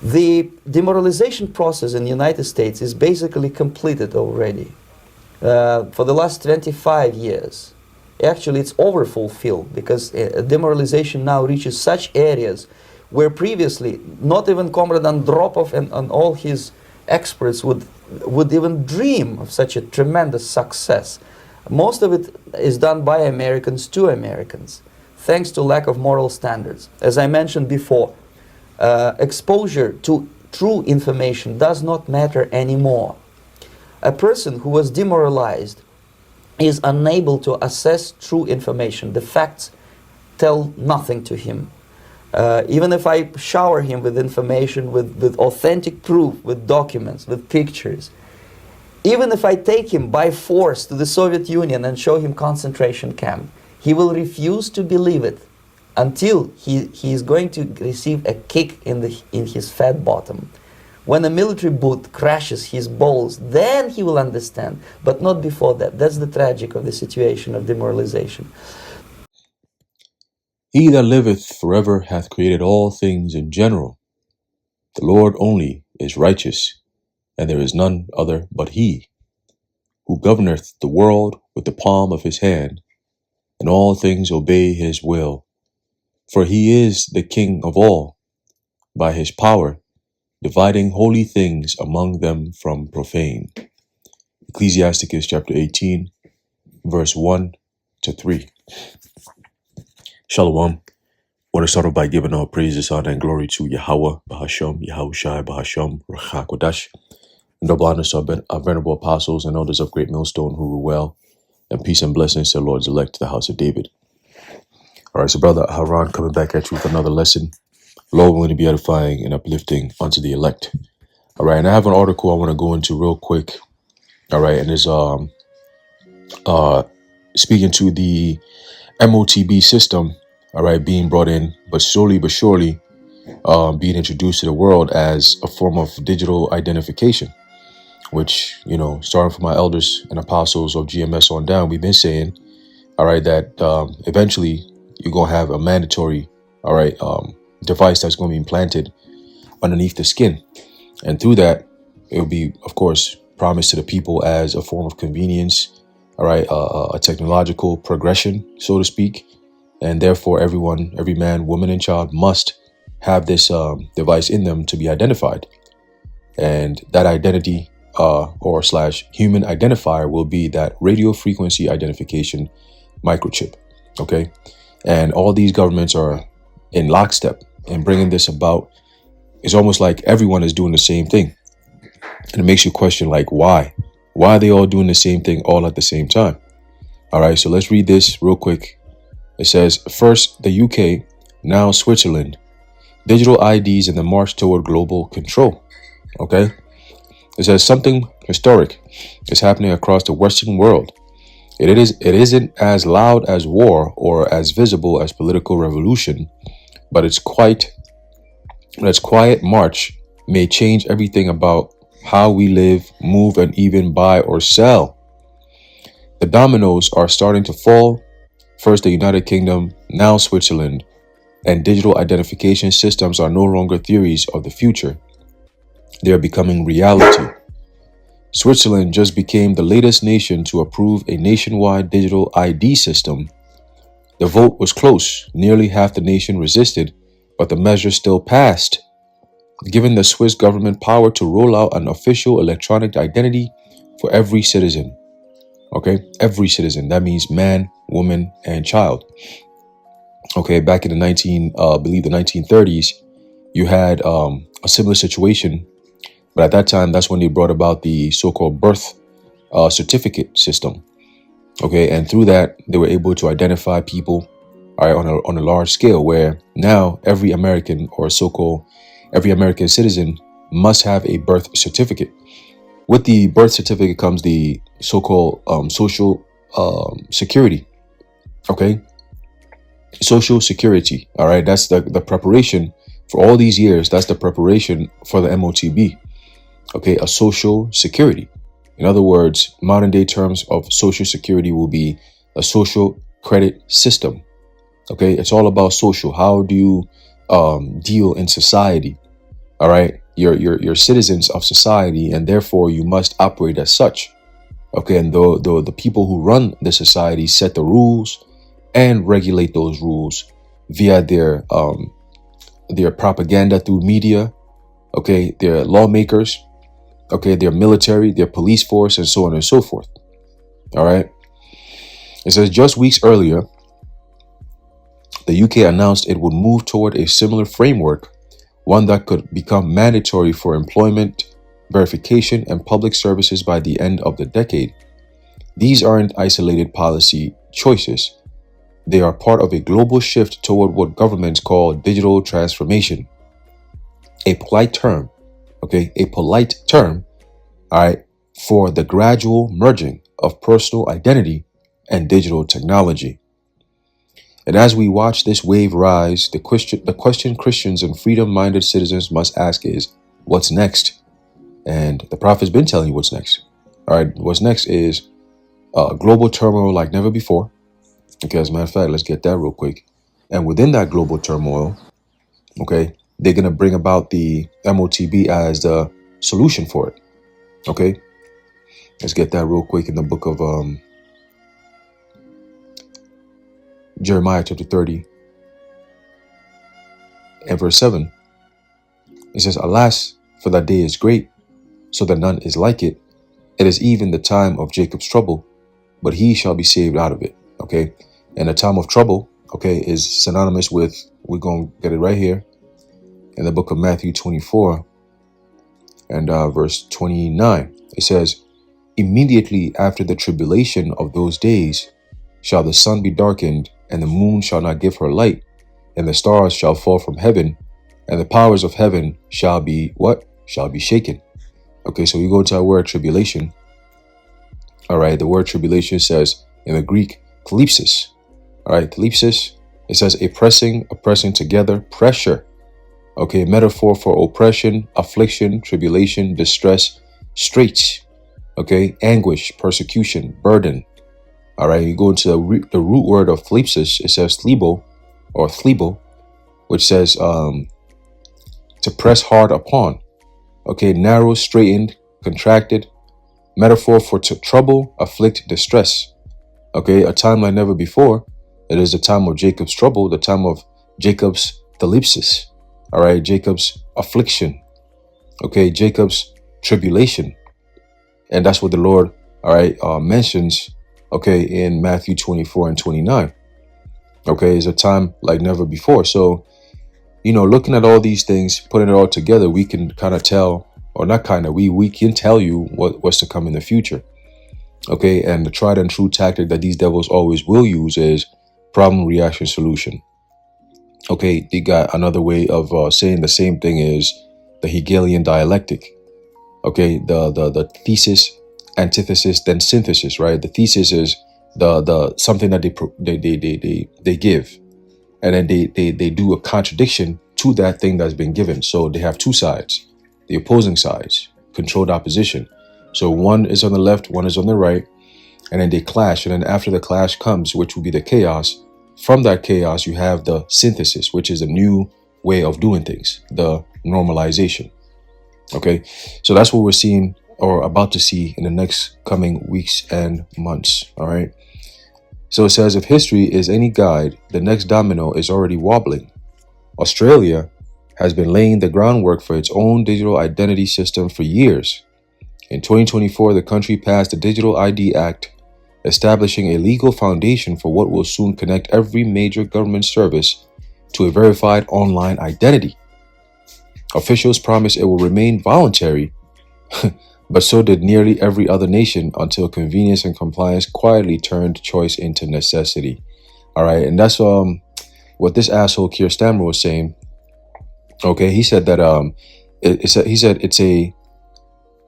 The demoralization process in the United States is basically completed already. For the last 25 years. Actually, it's overfulfilled because demoralization now reaches such areas where previously not even Comrade Andropov and all his experts would even dream of such a tremendous success. Most of it is done by Americans to Americans, thanks to lack of moral standards. As I mentioned before, exposure to true information does not matter anymore. A person who was demoralized is unable to assess true information. The facts tell nothing to him. Even if I shower him with information, with authentic proof, with documents, with pictures, even if I take him by force to the Soviet Union and show him concentration camp, he will refuse to believe it until he is going to receive a kick in his fat bottom. When a military boot crashes his balls, then he will understand, but not before that. That's the tragic of the situation of demoralization. He that liveth forever hath created all things in general. The Lord only is righteous, and there is none other but he, who governeth the world with the palm of his hand, and all things obey his will. For he is the King of all, by his power, dividing holy things among them from profane. Ecclesiasticus chapter 18, verse 1 to 3. Shalom. I want to start off by giving all praises, honor, and glory to Yahweh, Bahasham, Yahushai, Bahasham, Rachakodash, and double honors to our venerable apostles and elders of Great Millstone who rule well, and peace and blessings to the Lord's elect, to the house of David. All right, so Brother Haran coming back at you with another lesson. Lord willing to be edifying and uplifting unto the elect. All right, and I have an article I want to go into real quick. All right, and it's speaking to the MOTB system, all right, being brought in, but slowly but surely being introduced to the world as a form of digital identification, which, you know, starting from my elders and apostles of GMS on down, we've been saying, all right, that eventually you're going to have a mandatory, all right, device that's going to be implanted underneath the skin. And through that, it will be, of course, promised to the people as a form of convenience, all right, a technological progression, so to speak. And therefore, everyone, every man, woman, and child must have this device in them to be identified. And that identity or slash human identifier will be that radio frequency identification microchip. Okay. And all these governments are in lockstep in bringing this about. It's almost like everyone is doing the same thing. And it makes you question, like, why? Why are they all doing the same thing all at the same time? All right, so let's read this real quick. It says, first, the UK, now Switzerland. Digital IDs in the march toward global control. Okay? It says something historic is happening across the Western world. It isn't as loud as war or as visible as political revolution, but its quiet march may change everything about how we live, move, and even buy or sell. The dominoes are starting to fall. First the United Kingdom, now Switzerland, and digital identification systems are no longer theories of the future. They are becoming reality. Switzerland just became the latest nation to approve a nationwide digital ID system. The vote was close. Nearly half the nation resisted, but the measure still passed, giving the Swiss government power to roll out an official electronic identity for every citizen. Okay, every citizen. That means man, woman, and child. Okay, back in the 1930s, you had a similar situation, but at that time, that's when they brought about the so-called birth certificate system. Okay, and through that, they were able to identify people, all right, on a large scale, where now every American or so-called every American citizen must have a birth certificate. With the birth certificate comes the so-called social security. Okay, social security. All right, that's the preparation for all these years. That's the preparation for the MOTB. Okay, a social security. In other words, modern day terms of social security will be a social credit system. Okay, it's all about social. How do you deal in society? All right. You're citizens of society, and therefore you must operate as such. Okay. And the people who run the society set the rules and regulate those rules via their propaganda through media. Okay. Their lawmakers. Okay. Their military, their police force, and so on and so forth. All right. It says just weeks earlier, the UK announced it would move toward a similar framework, one that could become mandatory for employment verification and public services by the end of the decade. These aren't isolated policy choices. They are part of a global shift toward what governments call digital transformation. A polite term, okay, a polite term, all right, for the gradual merging of personal identity and digital technology. And as we watch this wave rise, the question Christians and freedom-minded citizens must ask is, what's next? And the prophet's been telling you what's next. All right, what's next is global turmoil like never before. Okay, as a matter of fact, let's get that real quick. And within that global turmoil, okay, they're going to bring about the MOTB as the solution for it. Okay, let's get that real quick in the book of Jeremiah chapter 30 and verse 7. It says, alas, for that day is great, so that none is like it. It is even the time of Jacob's trouble, but he shall be saved out of it. Okay. And the time of trouble, okay, is synonymous with, we're going to get it right here in the book of Matthew 24 and verse 29. It says, immediately after the tribulation of those days shall the sun be darkened, and the moon shall not give her light, and the stars shall fall from heaven, and the powers of heaven shall be what? Shall be shaken. Okay, so we go to our word tribulation. All right, the word tribulation says in the Greek, thlipsis. All right, thlipsis, it says a pressing together, pressure. Okay, metaphor for oppression, affliction, tribulation, distress, straits. Okay, anguish, persecution, burden. All right, you go into the root word of thlipsis, it says thlibo or thlibo, which says to press hard upon. Okay, narrow, straightened, contracted, metaphor for to trouble, afflict, distress. Okay, a time like never before. It is the time of Jacob's trouble, the time of Jacob's thlipsis. All right, Jacob's affliction. Okay, Jacob's tribulation. And that's what the Lord, all right, mentions, okay, in Matthew 24 and 29. Okay, it's a time like never before. So, you know, looking at all these things, putting it all together, we can kind of tell, or not kind of, we can tell you what's to come in the future. Okay, and the tried and true tactic that these devils always will use is problem, reaction, solution. Okay, they got another way of saying the same thing is the Hegelian dialectic. Okay, the thesis, antithesis, then synthesis, right? The thesis is the something that they give, and then they do a contradiction to that thing that's been given. So they have two sides, the opposing sides, controlled opposition. So one is on the left, one is on the right, and then they clash. And then after the clash comes, which will be the chaos. From that chaos, you have the synthesis, which is a new way of doing things, the normalization. Okay, so that's what we're seeing or about to see in the next coming weeks and months. All right. So it says, if history is any guide, the next domino is already wobbling. Australia has been laying the groundwork for its own digital identity system for years. In 2024, the country passed the Digital ID Act, establishing a legal foundation for what will soon connect every major government service to a verified online identity. Officials promise it will remain voluntary, but so did nearly every other nation until convenience and compliance quietly turned choice into necessity. All right, and that's what this asshole Keir Starmer was saying. Okay, he said that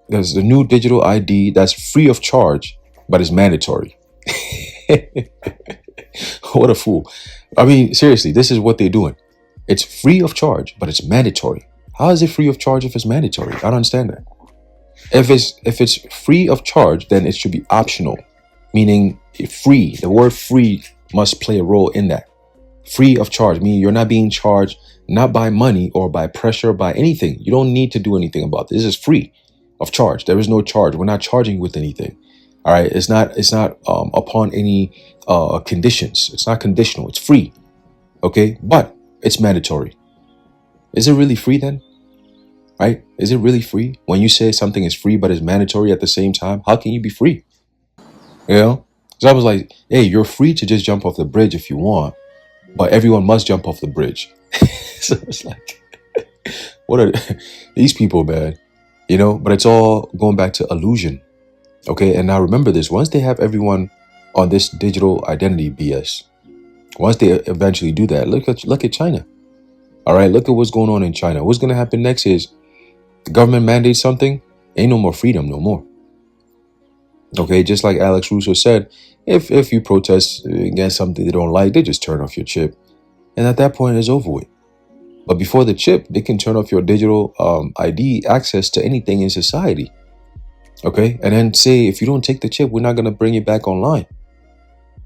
there's a new digital ID that's free of charge, but it's mandatory. What a fool. I mean, seriously, this is what they're doing. It's free of charge, but it's mandatory. How is it free of charge if it's mandatory? I don't understand that. If it's free of charge, then it should be optional, meaning free. The word free must play a role in that. Free of charge, meaning you're not being charged, not by money or by pressure, by anything. You don't need to do anything about this. This is free of charge. There is no charge. We're not charging you with anything. All right. It's not upon any conditions. It's not conditional. It's free. Okay. But it's mandatory. Is it really free then? Right? Is it really free? When you say something is free but is mandatory at the same time, how can you be free? You know? So I was like, hey, you're free to just jump off the bridge if you want, but everyone must jump off the bridge. So it's like, what are these people, man? You know, but it's all going back to illusion. Okay. And now remember this, once they have everyone on this digital identity BS, once they eventually do that, look at China. All right. Look at what's going on in China. What's going to happen next is the government mandates something. Ain't no more freedom no more. Okay. Just like Alex Russo said, if you protest against something they don't like, they just turn off your chip. And at that point, it's over with. But before the chip, they can turn off your digital ID access to anything in society. Okay. And then say, if you don't take the chip, we're not going to bring you back online.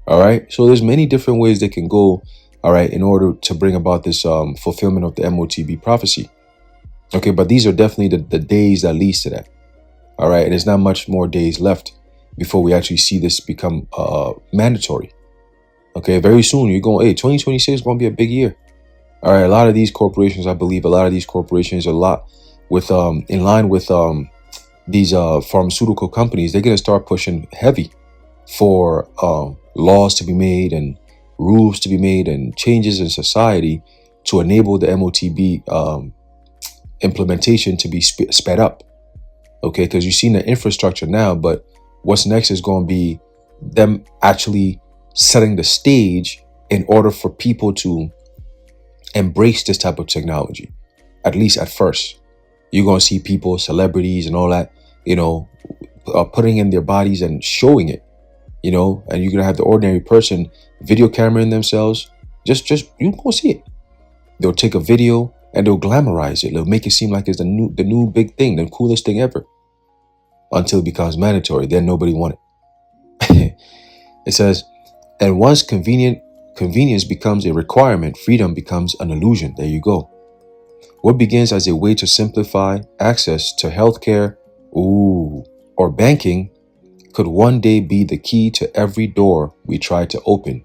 All right. So there's many different ways they can go. All right. In order to bring about this fulfillment of the MOTB prophecy. Okay. But these are definitely the days that leads to that. All right. And there's not much more days left before we actually see this become mandatory. Okay. Very soon you're going, hey, 2026 is going to be a big year. All right. A lot of these corporations, I believe a lot of these corporations, a lot with in line with these pharmaceutical companies, they're going to start pushing heavy for laws to be made and rules to be made and changes in society to enable the MOTB implementation to be sped up. Okay, because you've seen the infrastructure now, but what's next is going to be them actually setting the stage in order for people to embrace this type of technology, at least at first. You're going to see people, celebrities and all that, you know, putting in their bodies and showing it, you know, and you're going to have the ordinary person video cameraing themselves. Just you going to see it. They'll take a video and they'll glamorize it. They'll make it seem like it's the new big thing, the coolest thing ever, until it becomes mandatory. Then nobody want it. It says, and once convenience becomes a requirement, freedom becomes an illusion. There you go. What begins as a way to simplify access to healthcare, or banking, could one day be the key to every door we try to open.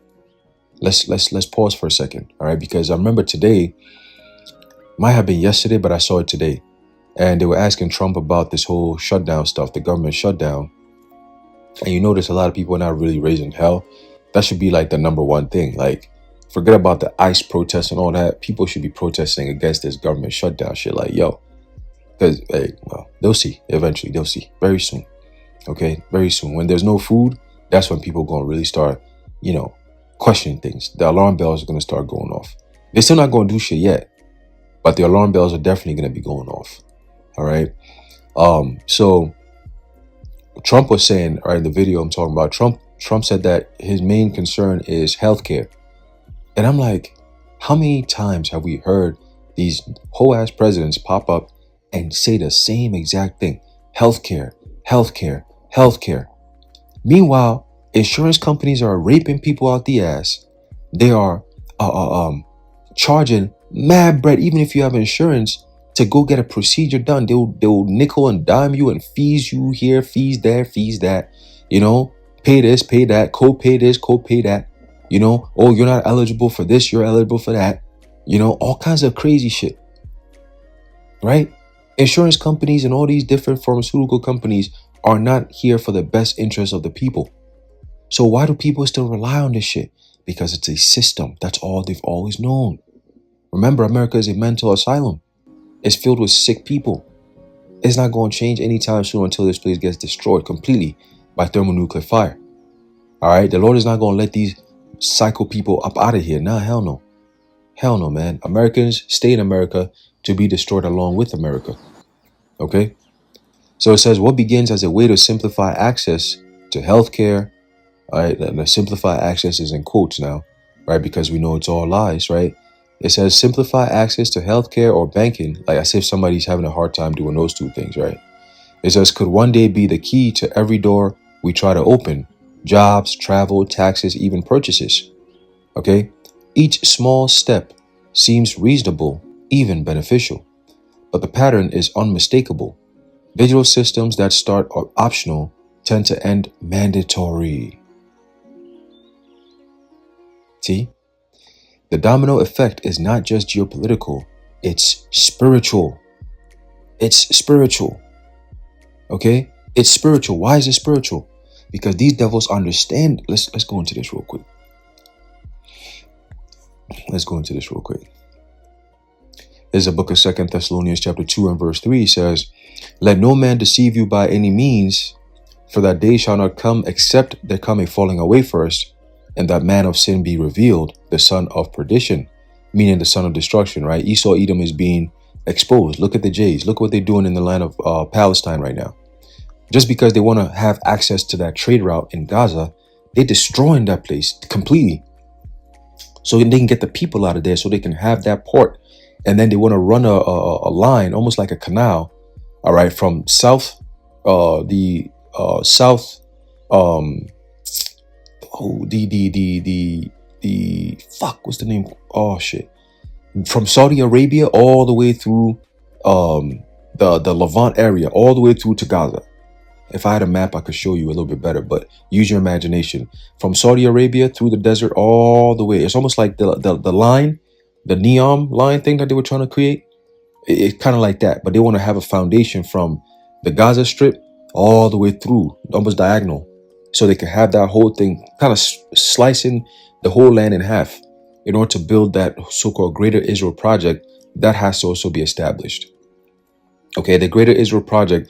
Let's pause for a second, all right? Because I remember today, might have been yesterday, but I saw it today, and they were asking Trump about this whole shutdown stuff, the government shutdown, and you notice a lot of people are not really raising hell. That should be like the number one thing. Like, forget about the ICE protests and all that. People should be protesting against this government shutdown shit. Like, yo, because, hey, well, they'll see. Eventually, they'll see. Very soon. Okay, very soon. When there's no food, that's when people going to really start, you know, questioning things. The alarm bells are going to start going off. They're still not going to do shit yet, but the alarm bells are definitely going to be going off. All right. So Trump was saying, all right, the video I'm talking about, Trump said that his main concern is healthcare. And I'm like, how many times have we heard these whole ass presidents pop up and say the same exact thing? Healthcare, healthcare, healthcare. Meanwhile, insurance companies are raping people out the ass. They are charging mad bread, even if you have insurance, to go get a procedure done. They'll nickel and dime you and fees you here, fees there, fees that. You know, pay this, pay that, co-pay this, co-pay that. You know, oh, you're not eligible for this, you're eligible for that. You know, all kinds of crazy shit. Right? Insurance companies and all these different pharmaceutical companies are not here for the best interest of the people. So why do people still rely on this shit? Because it's a system. That's all they've always known. Remember, America is a mental asylum. It's filled with sick people. It's not going to change anytime soon until this place gets destroyed completely by thermonuclear fire. All right? The Lord is not going to let these psycho people up out of here. Nah, hell no. Hell no, man. Americans stay in America to be destroyed along with America. Okay? So it says, what begins as a way to simplify access to healthcare, all right? And the simplify access is in quotes now, right? Because we know it's all lies, right? It says simplify access to healthcare or banking, like as if somebody's having a hard time doing those two things, right? It says could one day be the key to every door we try to open, jobs, travel, taxes, even purchases. Okay. Each small step seems reasonable, even beneficial, but the pattern is unmistakable. Digital systems that start optional tend to end mandatory. See? The domino effect is not just geopolitical, it's spiritual. It's spiritual. Okay? It's spiritual. Why is it spiritual? Because these devils understand. Let's go into this real quick. There's a book of 2 Thessalonians chapter 2 and verse 3 says, "Let no man deceive you by any means, for that day shall not come except there come a falling away first, and that man of sin be revealed, the son of perdition," meaning the son of destruction, right? Esau, Edom is being exposed. Look at the Jays. Look what they're doing in the land of Palestine right now. Just because they want to have access to that trade route in Gaza, they're destroying that place completely, so they can get the people out of there, so they can have that port. And then they want to run a line, almost like a canal, all right, from south, the south, what's the name? Oh shit, from Saudi Arabia all the way through the Levant area, all the way through to Gaza. If I had a map, I could show you a little bit better, but use your imagination. From Saudi Arabia through the desert all the way. It's almost like the line, the neon line thing that they were trying to create. It's kind of like that, but they want to have a foundation from the Gaza Strip all the way through, almost diagonal, so they can have that whole thing kind of slicing the whole land in half. In order to build that so-called Greater Israel project, that has to also be established. Okay, the Greater Israel project,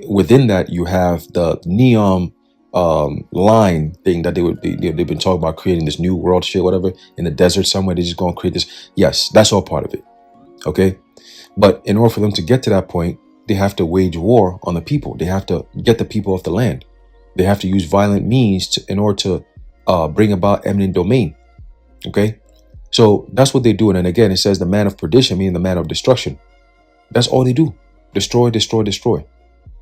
within that you have the neon line thing that they've been talking about, creating this new world shit, whatever, in the desert somewhere. They're just going to create this. Yes, that's all part of it. Okay, but in order for them to get to that point, they have to wage war on the people. They have to get the people off the land. They have to use violent means in order to bring about eminent domain. Okay, so that's what they're doing. And again, it says the man of perdition, meaning the man of destruction. That's all they do. Destroy, destroy, destroy.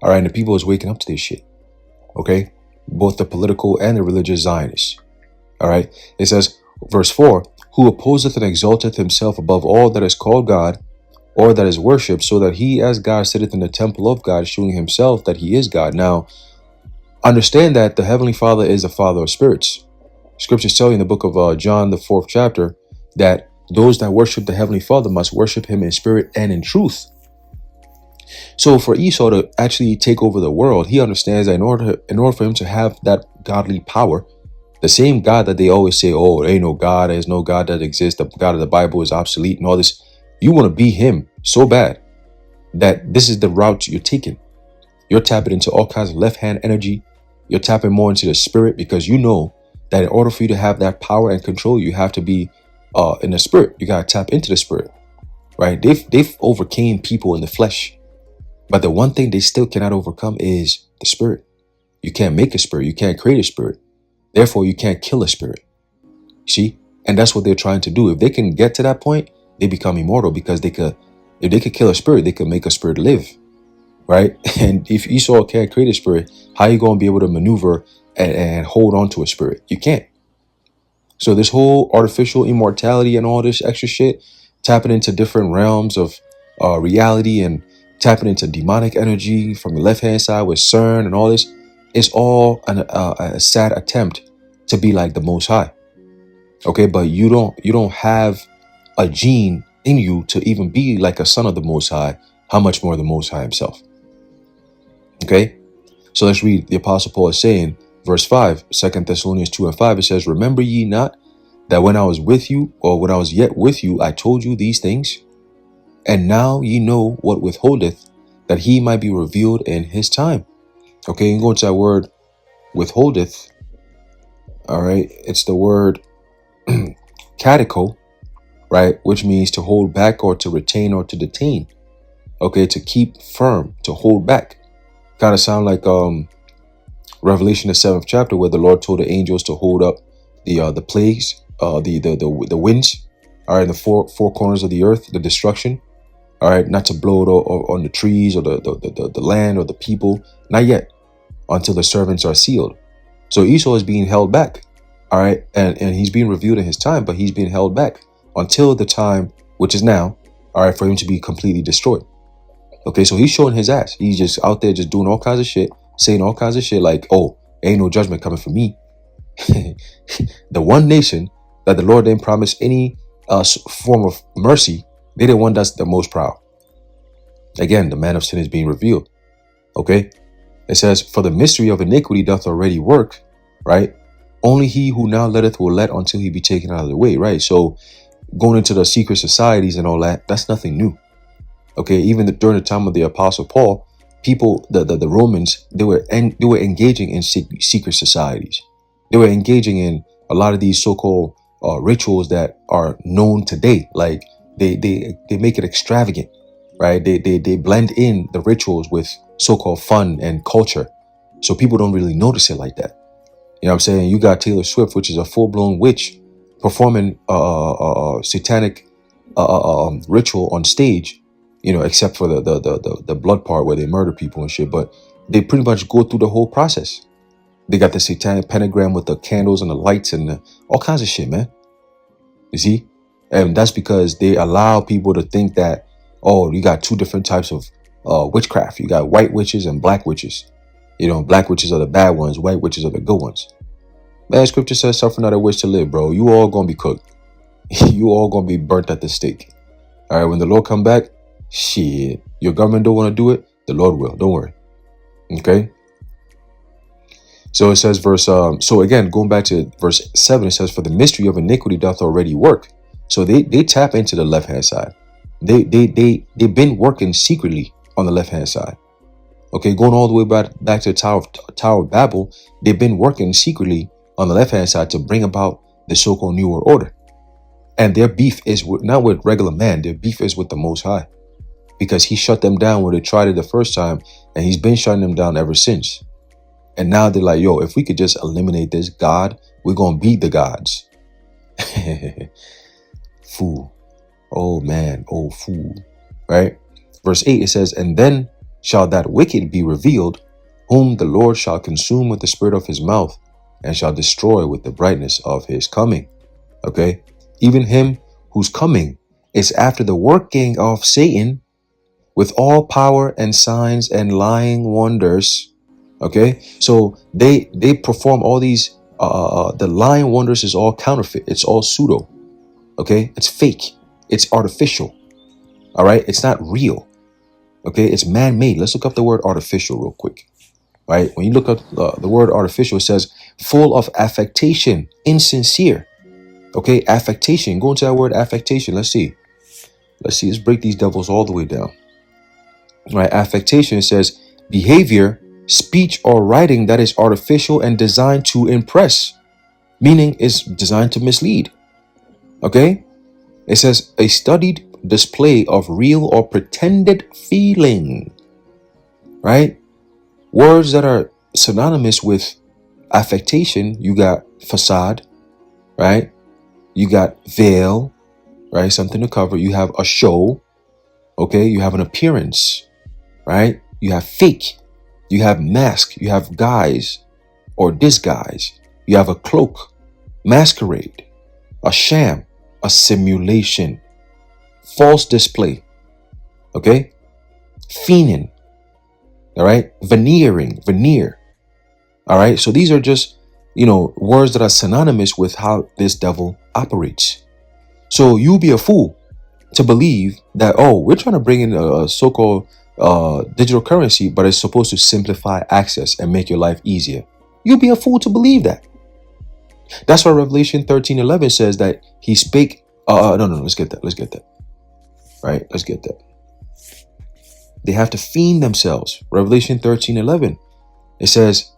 All right, and the people is waking up to this shit. Okay, both the political and the religious Zionists. All right, it says, verse 4, "Who opposeth and exalteth himself above all that is called God, or that is worshipped, so that he as God sitteth in the temple of God, shewing himself that he is God." Now, understand that the Heavenly Father is the Father of spirits. Scriptures tell you in the book of John, the 4th chapter, that those that worship the Heavenly Father must worship him in spirit and in truth. So for Esau to actually take over the world, he understands that in order for him to have that godly power, the same God that they always say, oh, there ain't no God, there's no God that exists, the God of the Bible is obsolete and all this. You want to be him so bad that this is the route you're taking. You're tapping into all kinds of left-hand energy. You're tapping more into the spirit, because you know that in order for you to have that power and control, you have to be in the spirit. You got to tap into the spirit, right? They've overcame people in the flesh. But the one thing they still cannot overcome is the spirit. You can't make a spirit. You can't create a spirit. Therefore, you can't kill a spirit. See? And that's what they're trying to do. If they can get to that point, they become immortal, because if they could kill a spirit, they could make a spirit live. Right? And if Esau can't create a spirit, how are you going to be able to maneuver and hold on to a spirit? You can't. So this whole artificial immortality and all this extra shit, tapping into different realms of reality and tapping into demonic energy from the left-hand side with CERN and all this, is all a sad attempt to be like the Most High. Okay, but you don't have a gene in you to even be like a son of the Most High. How much more the Most High himself? Okay, so let's read. The Apostle Paul is saying, verse 5, 2 Thessalonians 2 and 5, it says, "Remember ye not that when I was with you, or when I was yet with you, I told you these things? And now ye know what withholdeth, that he might be revealed in his time." Okay, you can go into that word withholdeth. All right, it's the word catechol, right, which means to hold back or to retain or to detain. Okay, to keep firm, to hold back. Kind of sound like Revelation, the 7th chapter, where the Lord told the angels to hold up the plagues, the winds, all right, the four corners of the earth, the destruction, all right, not to blow it on the trees or the land or the people, not yet, until the servants are sealed. So Esau is being held back. All right. And he's being revealed in his time, but he's being held back until the time, which is now, all right, for him to be completely destroyed. Okay. So he's showing his ass. He's just out there just doing all kinds of shit, saying all kinds of shit like, oh, ain't no judgment coming for me. The one nation that the Lord didn't promise any form of mercy, they the one that's the most proud. Again, the man of sin is being revealed. Okay. It says, for the mystery of iniquity doth already work, right? Only he who now letteth will let until he be taken out of the way, right? So going into the secret societies and all that, that's nothing new. Okay, even during the time of the Apostle Paul, people, the Romans, they were engaging in secret societies. They were engaging in a lot of these so-called rituals that are known today. Like they make it extravagant, right? They blend in the rituals with so-called fun and culture, so people don't really notice it like that. You know what I'm saying? You got Taylor Swift, which is a full-blown witch, performing satanic ritual on stage. You know, except for the blood part where they murder people and shit. But they pretty much go through the whole process. They got the satanic pentagram with the candles and the lights and all kinds of shit, man. You see? And that's because they allow people to think that, oh, you got two different types of witchcraft. You got white witches and black witches. You know, black witches are the bad ones. White witches are the good ones. Man, scripture says, suffer not a witch to live, bro. You all gonna be cooked. You all gonna be burnt at the stake. All right, when the Lord come back, shit, your government don't want to do it, the Lord will. Don't worry. Okay. So it says so again, going back to verse 7, it says, for the mystery of iniquity doth already work. So they tap into the left hand side. They've been working secretly on the left hand side. Okay, going all the way back to the Tower of Babel, they've been working secretly on the left hand side to bring about the so-called New World Order. And their beef is not with regular man, their beef is with the Most High. Because he shut them down when they tried it the first time, and he's been shutting them down ever since. And now they're like, yo, if we could just eliminate this God, we're going to beat the gods. Fool. Oh man, oh fool. Right? Verse 8, it says, and then shall that wicked be revealed, whom the Lord shall consume with the spirit of his mouth, and shall destroy with the brightness of his coming. Okay? Even him whose coming is after the working of Satan, with all power and signs and lying wonders. Okay, so they perform all these the lying wonders is all counterfeit. It's all pseudo. Okay, it's fake. It's artificial. All right, it's not real. Okay, it's man-made. Let's look up the word artificial real quick. Right, when you look up the word artificial, it says full of affectation, insincere. Okay, affectation. Go into that word affectation. Let's see. Let's break these devils all the way down. Right, affectation, it says behavior, speech, or writing that is artificial and designed to impress, meaning it's designed to mislead. Okay, it says a studied display of real or pretended feeling. Right, words that are synonymous with affectation, you got facade, right? You got veil, right? Something to cover. You have a show, okay? You have an appearance, right? You have fake, you have mask, you have guise or disguise, you have a cloak, masquerade, a sham, a simulation, false display, okay? Fiending, all right? Veneer, all right? So these are just, words that are synonymous with how this devil operates. So you be a fool to believe that, oh, we're trying to bring in a so-called digital currency, but it's supposed to simplify access and make your life easier. You'd be a fool to believe that. That's why Revelation 13:11 says that he spake. No, let's get that. Right, let's get that. They have to fiend themselves. Revelation 13:11. It says,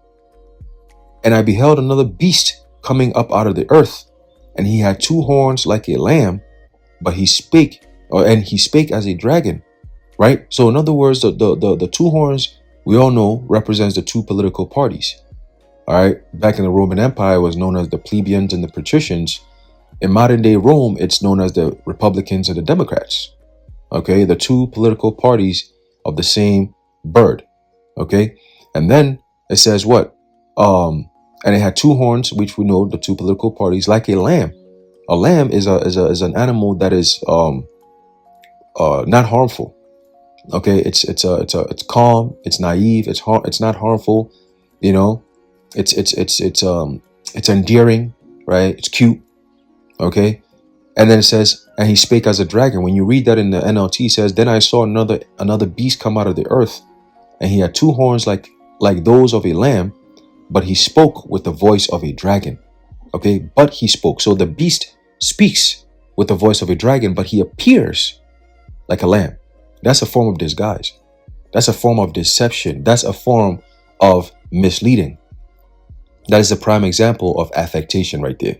and I beheld another beast coming up out of the earth, and he had two horns like a lamb, but he spake as a dragon. Right? So in other words, the two horns, we all know, represents the two political parties. All right. Back in the Roman Empire, it was known as the plebeians and the patricians. In modern day Rome, it's known as the Republicans and the Democrats. Okay. The two political parties of the same bird. Okay. And then it says what? And it had two horns, which we know the two political parties, like a lamb. A lamb is an animal that is not harmful. Okay, it's calm, it's naive, it's not harmful, you know. It's endearing, right? It's cute. Okay. And then it says, and he spake as a dragon. When you read that in the NLT, it says, then I saw another beast come out of the earth, and he had two horns like those of a lamb, but he spoke with the voice of a dragon. Okay, but he spoke. So the beast speaks with the voice of a dragon, but he appears like a lamb. That's a form of disguise. That's a form of deception. That's a form of misleading. That is a prime example of affectation right there.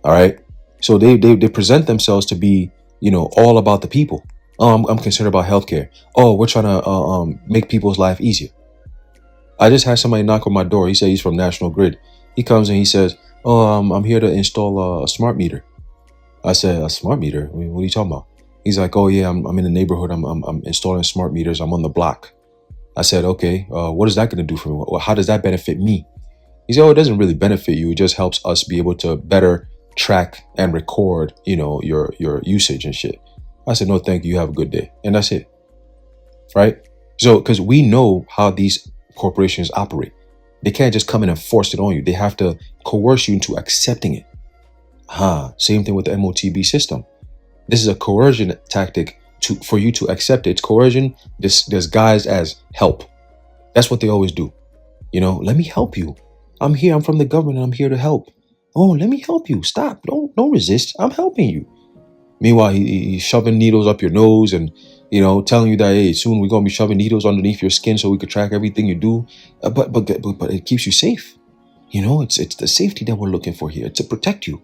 All right. So they present themselves to be, all about the people. Oh, I'm concerned about healthcare. Oh, we're trying to make people's life easier. I just had somebody knock on my door. He said he's from National Grid. He comes and he says, oh, I'm here to install a smart meter. I said, a smart meter? I mean, what are you talking about? He's like, oh yeah, I'm in the neighborhood. I'm installing smart meters. I'm on the block. I said, okay, what is that going to do for me? Well, how does that benefit me? He said, oh, it doesn't really benefit you. It just helps us be able to better track and record, your usage and shit. I said, no, thank you. Have a good day. And that's it. Right? So, because we know how these corporations operate. They can't just come in and force it on you. They have to coerce you into accepting it. Same thing with the MOTB system. This is a coercion tactic for you to accept it. It's coercion disguised as help. That's what they always do. Let me help you. I'm here. I'm from the government. I'm here to help. Oh, let me help you. Stop. Don't resist. I'm helping you. Meanwhile, he's shoving needles up your nose and, telling you that, hey, soon we're going to be shoving needles underneath your skin so we could track everything you do. But it keeps you safe. It's the safety that we're looking for here to protect you,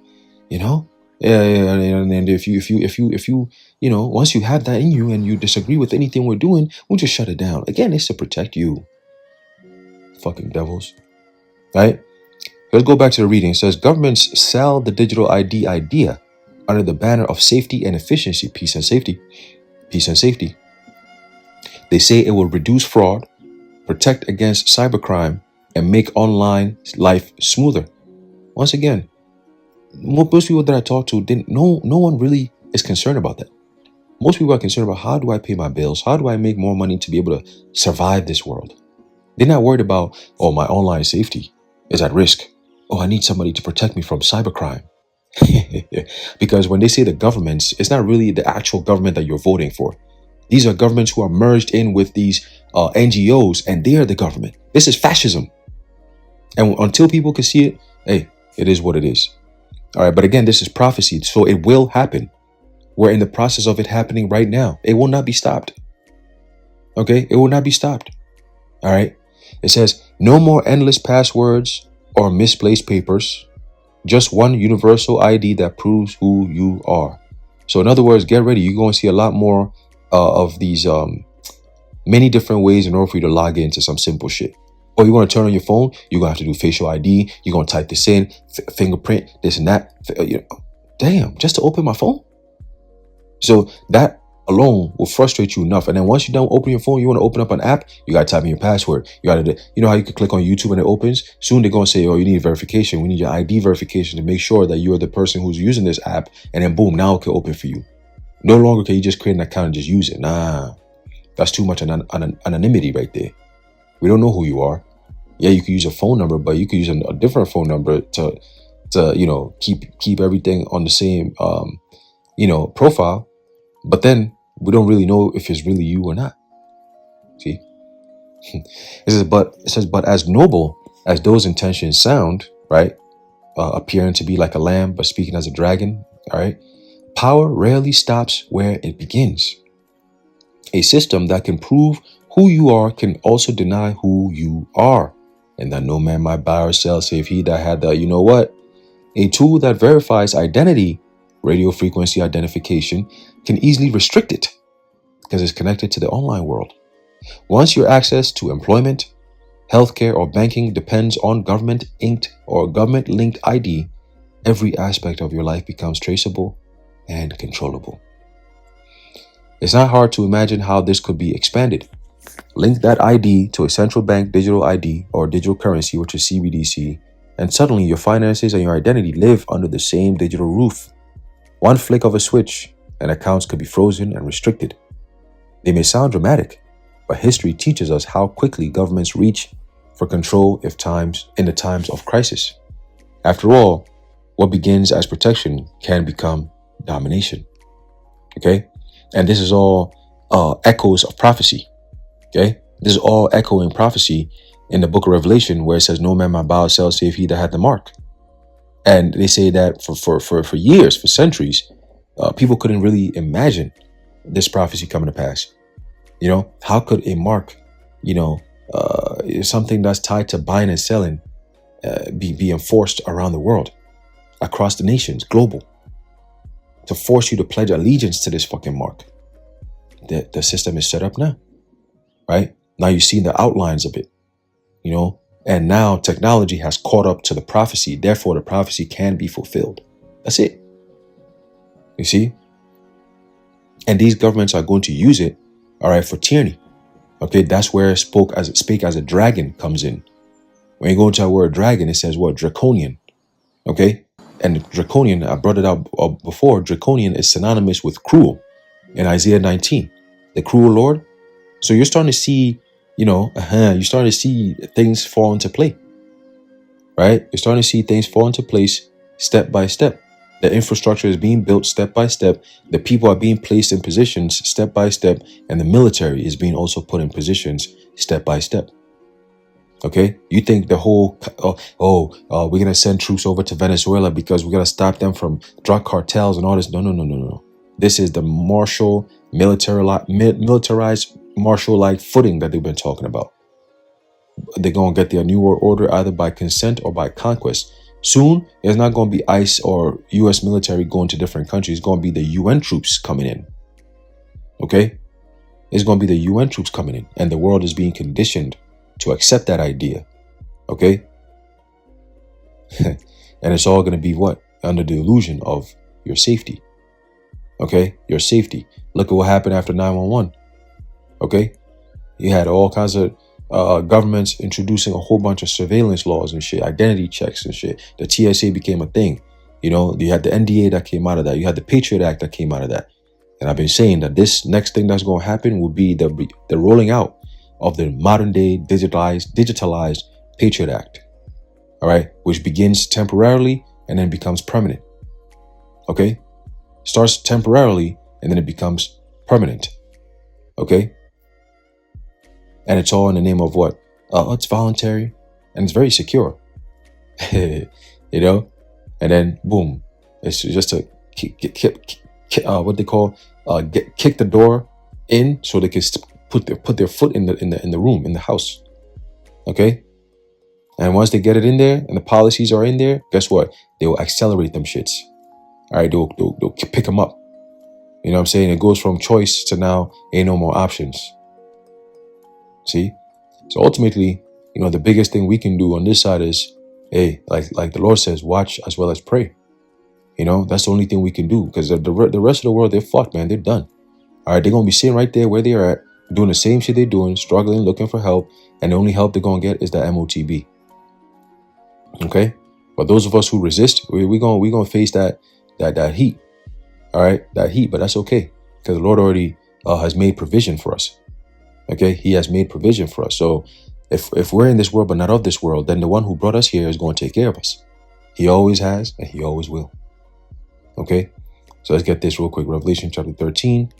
Yeah. And if you, once you have that in you and you disagree with anything we're doing, we'll just shut it down. Again, it's to protect you. Fucking devils. Right? Let's go back to the reading. It says, governments sell the digital ID idea under the banner of safety and efficiency, peace and safety. They say it will reduce fraud, protect against cybercrime, and make online life smoother. Once again, most people that I talk to no one really is concerned about that. Most people are concerned about, how do I pay my bills? How do I make more money to be able to survive this world? They're not worried about, oh, my online safety is at risk. Oh, I need somebody to protect me from cybercrime. Because when they say the governments, it's not really the actual government that you're voting for. These are governments who are merged in with these NGOs, and they are the government. This is fascism. And until people can see it, hey, it is what it is. All right, but again, this is prophecy, so it will happen. We're in the process of it happening right now. It will not be stopped. Okay, it will not be stopped. All right. It says, no more endless passwords or misplaced papers. Just one universal ID that proves who you are. So in other words, get ready. You're going to see a lot more of these many different ways in order for you to log into some simple shit. Or you want to turn on your phone, you're going to have to do facial ID. You're going to type this in, fingerprint, this and that. Damn, just to open my phone? So that alone will frustrate you enough. And then once you're done opening your phone, you want to open up an app, you got to type in your password. You got to, how you could click on YouTube and it opens? Soon they're going to say, oh, you need verification. We need your ID verification to make sure that you're the person who's using this app. And then boom, now it can open for you. No longer can you just create an account and just use it. Nah, that's too much anonymity right there. We don't know who you are. Yeah, you could use a phone number, but you could use a different phone number to keep everything on the same profile. But then we don't really know if it's really you or not. See? It says, but as noble as those intentions sound, right? Appearing to be like a lamb, but speaking as a dragon, all right? Power rarely stops where it begins. A system that can prove who you are can also deny who you are. And that no man might buy or sell save he that had the, a tool that verifies identity, radio frequency identification, can easily restrict it because it's connected to the online world. Once your access to employment, healthcare, or banking depends on government-inked or government-linked ID, every aspect of your life becomes traceable and controllable. It's not hard to imagine how this could be expanded. Link that ID to a central bank digital ID or digital currency, which is CBDC, and suddenly your finances and your identity live under the same digital roof. One flick of a switch, and accounts could be frozen and restricted. They may sound dramatic, but history teaches us how quickly governments reach for control in the times of crisis. After all, what begins as protection can become domination. Okay? And this is all echoes of prophecy. Okay? This is all echoing prophecy in the book of Revelation, where it says, "No man might buy or sell save he that had the mark." And they say that for years, for centuries, people couldn't really imagine this prophecy coming to pass. You know, how could a mark, something that's tied to buying and selling, be enforced around the world, across the nations, global, to force you to pledge allegiance to this fucking mark? The system is set up now, right? Now you see the outlines of it, and now technology has caught up to the prophecy. Therefore, the prophecy can be fulfilled. That's it. You see? And these governments are going to use it, all right, for tyranny. Okay, that's where speak as a dragon comes in. When you go into that word dragon, it says what? Draconian. Okay? And draconian, I brought it out before, draconian is synonymous with cruel in Isaiah 19. The cruel Lord. So you're starting to see, you're starting to see things fall into play. Right? You're starting to see things fall into place step by step. The infrastructure is being built step by step. The people are being placed in positions step by step. And the military is being also put in positions step by step. Okay? You think the whole, we're going to send troops over to Venezuela because we're going to stop them from drug cartels and all this. No. This is the militarized martial-like footing that they've been talking about. They're going to get their new world order either by consent or by conquest. Soon, it's not going to be ICE or U.S. military going to different countries. It's going to be the UN troops coming in. Okay? It's going to be the UN troops coming in. And the world is being conditioned to accept that idea. Okay? And it's all going to be what? Under the illusion of your safety. Okay? Your safety. Look at what happened after 9/11. Okay? You had all kinds of governments introducing a whole bunch of surveillance laws and shit, identity checks and shit. The TSA became a thing. You had the NDA that came out of that. You had the Patriot Act that came out of that. And I've been saying that this next thing that's going to happen will be the rolling out of the modern day digitalized Patriot Act. All right. Which begins temporarily and then becomes permanent. Okay. Starts temporarily and then it becomes permanent. Okay. And it's all in the name of what? It's voluntary and it's very secure. And then boom, it's just a kick the door in so they can put their foot in the room, in the house. Okay. And once they get it in there and the policies are in there, guess what? They will accelerate them shits. All right. They'll pick them up. You know what I'm saying? It goes from choice to now ain't no more options. See? So ultimately, the biggest thing we can do on this side is, hey, like the Lord says, watch as well as pray. That's the only thing we can do, because the rest of the world, they're fucked, man. They're done. All right, they're going to be sitting right there where they are at, doing the same shit they're doing, struggling, looking for help. And the only help they're going to get is the MOTB. Okay? But those of us who resist, we're going to face that heat. All right? That heat, but that's okay, because the Lord already has made provision for us. Okay, he has made provision for us. So if we're in this world but not of this world, then the one who brought us here is going to take care of us. He always has and he always will. Okay, so let's get this real quick. Revelation chapter 13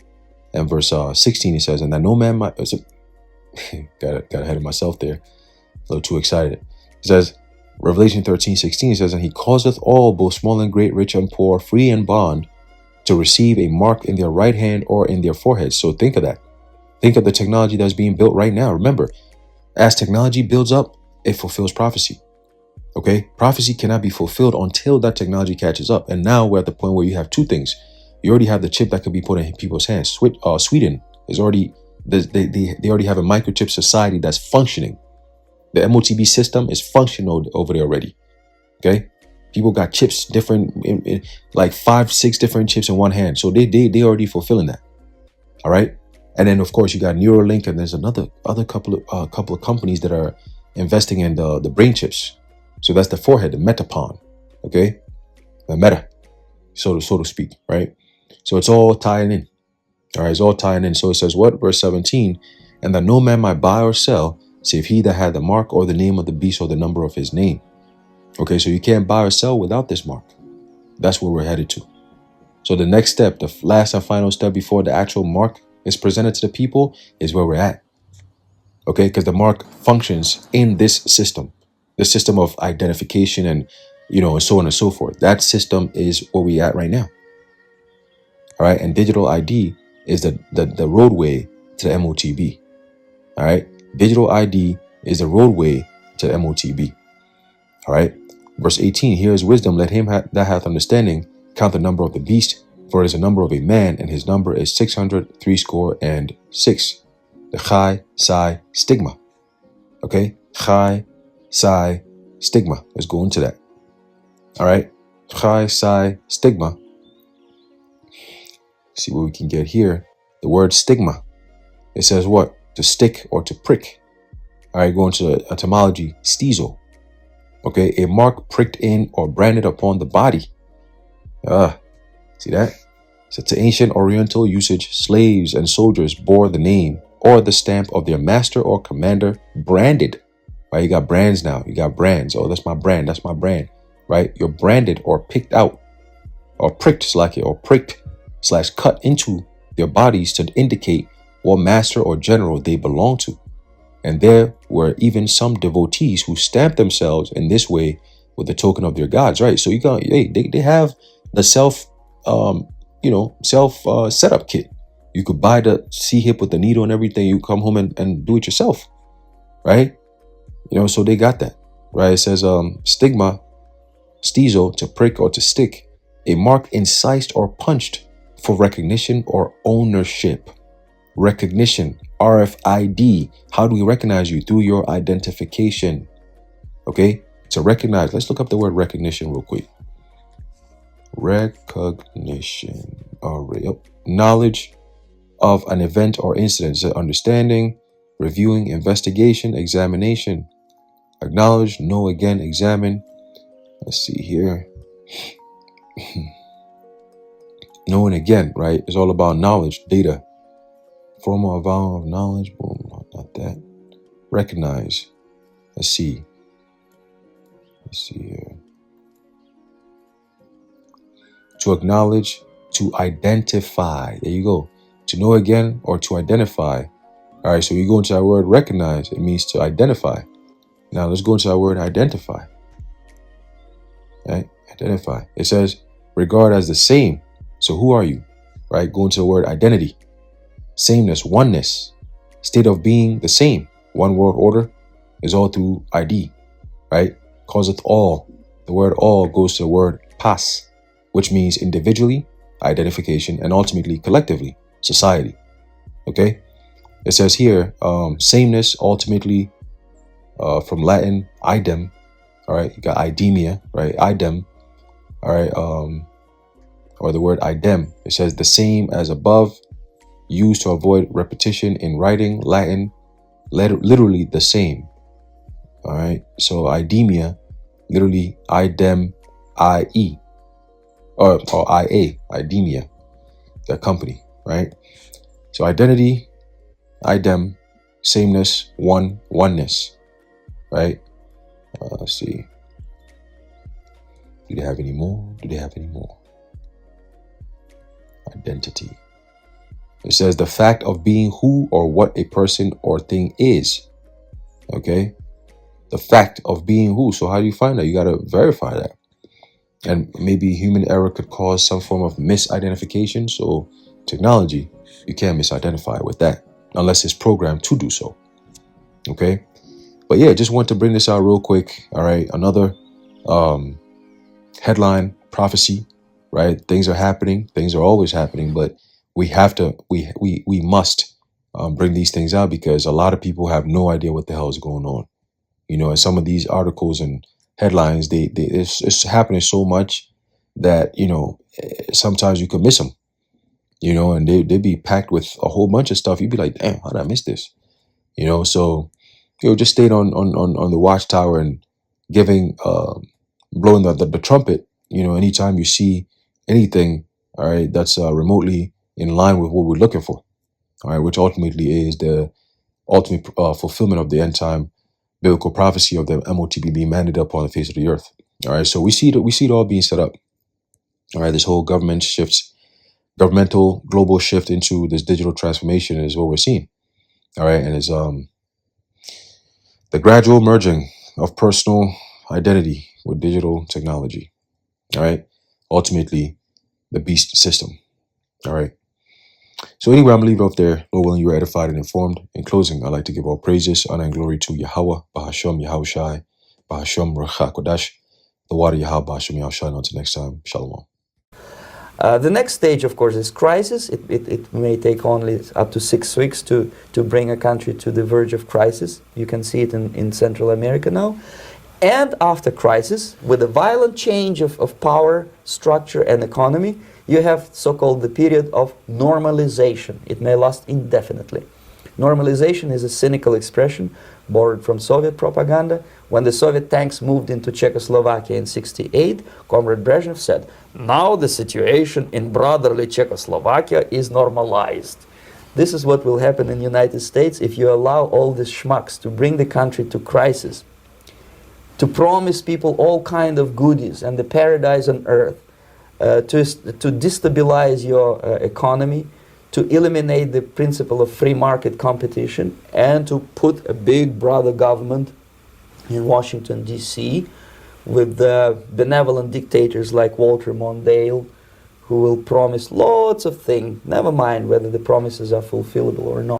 and verse 16, it says, and that no man might... got ahead of myself there. A little too excited. It says, Revelation 13:16, it says, and he causeth all, both small and great, rich and poor, free and bond, to receive a mark in their right hand or in their foreheads. So think of that. Think of the technology that's being built right now. Remember, as technology builds up, it fulfills prophecy. Okay? Prophecy cannot be fulfilled until that technology catches up. And now we're at the point where you have two things. You already have the chip that could be put in people's hands. Sweden is already, they already have a microchip society that's functioning. The MOTB system is functional over there already. Okay? People got chips different, like 5-6 different chips in one hand. So they already fulfilling that. All right? And then, of course, you got Neuralink, and there's other couple of companies that are investing in the brain chips. So that's the forehead, the metapon. Okay, the meta, so to speak, right? So it's all tying in. All right, it's all tying in. So it says what? Verse 17, and that no man might buy or sell, save he that had the mark or the name of the beast or the number of his name. Okay, so you can't buy or sell without this mark. That's where we're headed to. So the next step, the last and final step before the actual mark is presented to the people, is where we're at. Okay, because the mark functions in this system, the system of identification and, and so on and so forth. That system is where we at right now. All right, and digital ID is the roadway to the MOTB. All right, digital ID is the roadway to the MOTB. All right, verse 18, here is wisdom. Let him that hath understanding count the number of the beast, for it is the number of a man, and his number is 666. The Chai, Psi, Stigma. Okay, Chai, Psi, Stigma. Let's go into that. All right, Chai, Psi, Stigma. See what we can get here. The word stigma. It says what? To stick or to prick. All right, going to etymology, stizo. Okay, a mark pricked in or branded upon the body. See that? So to ancient Oriental usage, slaves and soldiers bore the name or the stamp of their master or commander branded. Right, you got brands now. You got brands. Oh, that's my brand. That's my brand. Right, you're branded or picked out, or pricked or pricked / cut into their bodies to indicate what master or general they belong to. And there were even some devotees who stamped themselves in this way with the token of their gods, right? So you got, they have the self setup kit. You could buy the C-hip with the needle and everything. You come home and do it yourself, right? So they got that, right? It says stigma, stizo, to prick or to stick, a mark incised or punched for recognition or ownership. Recognition, RFID. How do we recognize you? Through your identification. Okay, to recognize, let's look up the word recognition real quick. Recognition. All right. Knowledge of an event or incident. So understanding, reviewing, investigation, examination. Acknowledge, know again, examine. Let's see here. Knowing again, right? It's all about knowledge, data. Formal vowel of knowledge. Boom, not that. Recognize. Let's see. Let's see here. To acknowledge, to identify. There you go. To know again or to identify. All right, so you go into our word recognize. It means to identify. Now let's go into our word identify. Right? Identify. It says regard as the same. So who are you? Right? Go into the word identity. Sameness, oneness, state of being the same. One world order is all through ID, right? Causeth all. The word all goes to the word pas, which means individually, identification, and ultimately collectively, society. Okay? It says here, sameness, ultimately, from Latin, idem. All right, you got idemia, right? Idem. All right, or the word idem. It says the same as above, used to avoid repetition in writing. Latin, literally the same. All right, so idemia, literally idem, I-E, or I-A, idemia, the company, right? So identity, idem, sameness, oneness, right? Let's see. Do they have any more? Identity. It says the fact of being who or what a person or thing is. Okay? The fact of being who. So how do you find that? You got to verify that. And maybe human error could cause some form of misidentification. So technology, you can't misidentify with that unless it's programmed to do so. Okay? But yeah, just want to bring this out real quick. All right. Another headline, prophecy, right? Things are happening. Things are always happening, but we must bring these things out because a lot of people have no idea what the hell is going on. And some of these articles and headlines, it's happening so much that, sometimes you could miss them, and they'd be packed with a whole bunch of stuff. You'd be like, damn, how did I miss this? So, just stay on the watchtower and, giving, blowing the trumpet, anytime you see anything, all right, that's remotely in line with what we're looking for, all right, which ultimately is the ultimate fulfillment of the end time biblical prophecy of the MOTB being mandate upon the face of the earth. All right, so we see it all being set up. All right, this whole governmental global shift into this digital transformation is what we're seeing. All right, and it's the gradual merging of personal identity with digital technology. All right, ultimately the beast system. All right. So anyway, I'm gonna leave it up there. Lord willing, you are edified and informed. In closing, I'd like to give all praises, honor, and glory to Yahweh, Bahasham, Yahushai, Bahasham, Racha Kodash, the water Yahweh, Bahasham, Yahushai. Until next time, Shalom. The next stage, of course, is crisis. It may take only up to 6 weeks to bring a country to the verge of crisis. You can see it in Central America now. And after crisis, with a violent change of power, structure, and economy, you have so-called the period of normalization. It may last indefinitely. Normalization is a cynical expression borrowed from Soviet propaganda. When the Soviet tanks moved into Czechoslovakia in '68, Comrade Brezhnev said, "Now the situation in brotherly Czechoslovakia is normalized." This is what will happen in the United States if you allow all these schmucks to bring the country to crisis, to promise people all kind of goodies and the paradise on earth, to destabilize your economy, to eliminate the principle of free market competition, and to put a big brother government in Washington, D.C., with benevolent dictators like Walter Mondale, who will promise lots of things, never mind whether the promises are fulfillable or not.